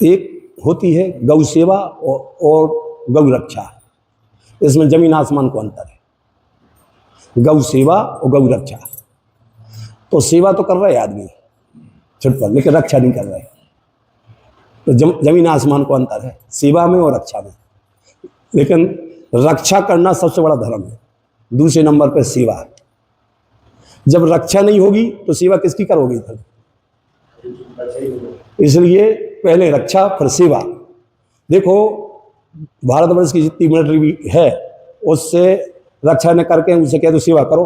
एक होती है गौ सेवा और गौ रक्षा। इसमें जमीन आसमान को अंतर है। गौ सेवा और गौ रक्षा, तो सेवा तो कर रहे आदमी छुट पर, लेकिन रक्षा नहीं कर रहे। तो जमीन आसमान को अंतर है सेवा में और रक्षा में। लेकिन रक्षा करना सबसे बड़ा धर्म है, दूसरे नंबर पर सेवा। जब रक्षा नहीं होगी तो सेवा किसकी करोगे तब? इसलिए पहले रक्षा फिर सेवा। देखो भारतवर्ष की जितनी मिलिट्री भी है, उससे रक्षा न करके उनसे कह दो सेवा करो,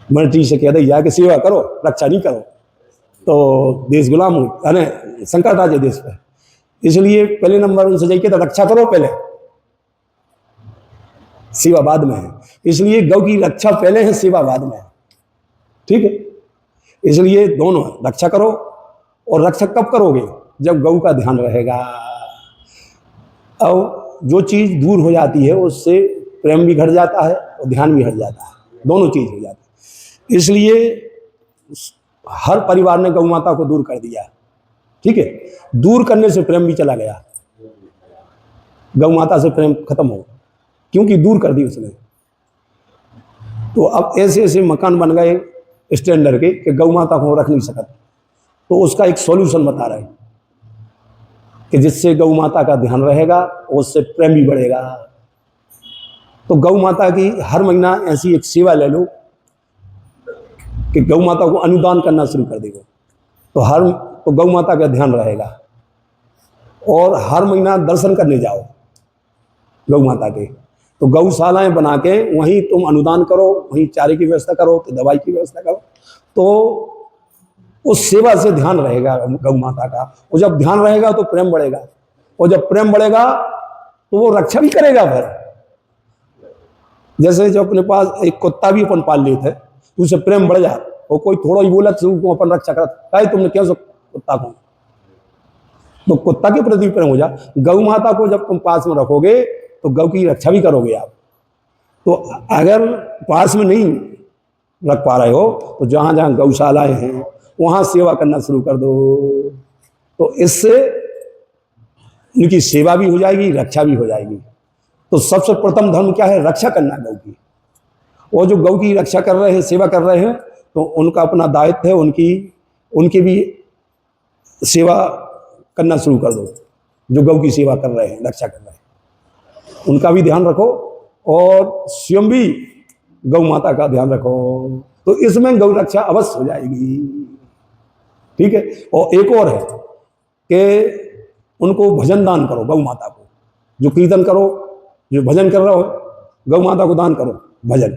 मिलिट्री से कह दो या कि सेवा करो, रक्षा नहीं करो, तो देश गुलाम हो, यानी संकट आ जाए देश पर। इसलिए पहले नंबर उनसे जाइए तो रक्षा करो पहले, सेवा बाद में है। इसलिए गौ की रक्षा पहले है, सेवा बाद में है। ठीक है, इसलिए दोनों रक्षा करो। और रक्षा कब करोगे? जब गौ का ध्यान रहेगा। और जो चीज दूर हो जाती है उससे प्रेम भी घट जाता है और ध्यान भी हट जाता है, दोनों चीज हो जाती है। इसलिए हर परिवार ने गौ माता को दूर कर दिया। ठीक है, दूर करने से प्रेम भी चला गया, गौ माता से प्रेम खत्म हो, क्योंकि दूर कर दी उसने। तो अब ऐसे ऐसे मकान बन गए स्टैंडर्ड के कि गौ माता को रख नहीं सकते। तो उसका एक सॉल्यूशन बता रहे हैं कि जिससे गौ माता का ध्यान रहेगा, उससे प्रेम भी बढ़ेगा। तो गौ माता की हर महीना ऐसी एक सेवा ले लो कि गौ माता को अनुदान करना शुरू कर देगा, तो गौ माता का ध्यान रहेगा। और हर महीना दर्शन करने जाओ गौ माता के, तो गौशालाएं बना के वहीं तुम अनुदान करो, वहीं चारे की व्यवस्था करो, तो दवाई की व्यवस्था करो, तो उस सेवा से ध्यान रहेगा गौ माता का। और जब ध्यान रहेगा तो प्रेम बढ़ेगा, और जब प्रेम बढ़ेगा तो वो रक्षा भी करेगा। फिर जैसे जो अपने पास एक कुत्ता भी अपन पाल लेते, तो उसे प्रेम बढ़ जाता, और कोई थोड़ा ही बोला तो अपन रक्षा करता, तुमने क्या कुत्ता को, तो कुत्ता के प्रति प्रेम हो जा। गौ माता को जब तुम पास में रखोगे तो गौ की रक्षा भी करोगे आप। तो अगर पास में नहीं रख पा रहे हो तो जहां जहां गौशालाएं हैं वहां सेवा करना शुरू कर दो, तो इससे उनकी सेवा भी हो जाएगी, रक्षा भी हो जाएगी। तो सबसे प्रथम धर्म क्या है? रक्षा करना गौ की। और जो गौ की रक्षा कर रहे हैं, सेवा कर रहे हैं, तो उनका अपना दायित्व है, उनकी भी सेवा करना शुरू कर दो। जो गौ की सेवा कर रहे हैं, रक्षा कर रहे हैं, उनका भी ध्यान रखो और स्वयं भी गौ माता का ध्यान रखो, तो इसमें गौ रक्षा अवश्य हो जाएगी। ठीक है। और एक और है कि उनको भजन दान करो गौ माता को। जो कीर्तन करो, जो भजन कर रहे हो, गौ माता को दान करो भजन,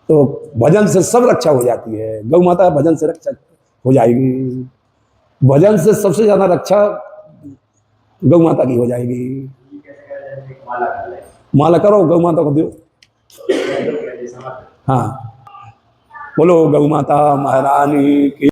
तो भजन से सब रक्षा हो जाती है। गौ माता भजन से रक्षा हो जाएगी, भजन से सबसे ज्यादा रक्षा गौ माता की हो जाएगी। माला करो, गौ माता को दो। हाँ, बोलो गौ माता महारानी की।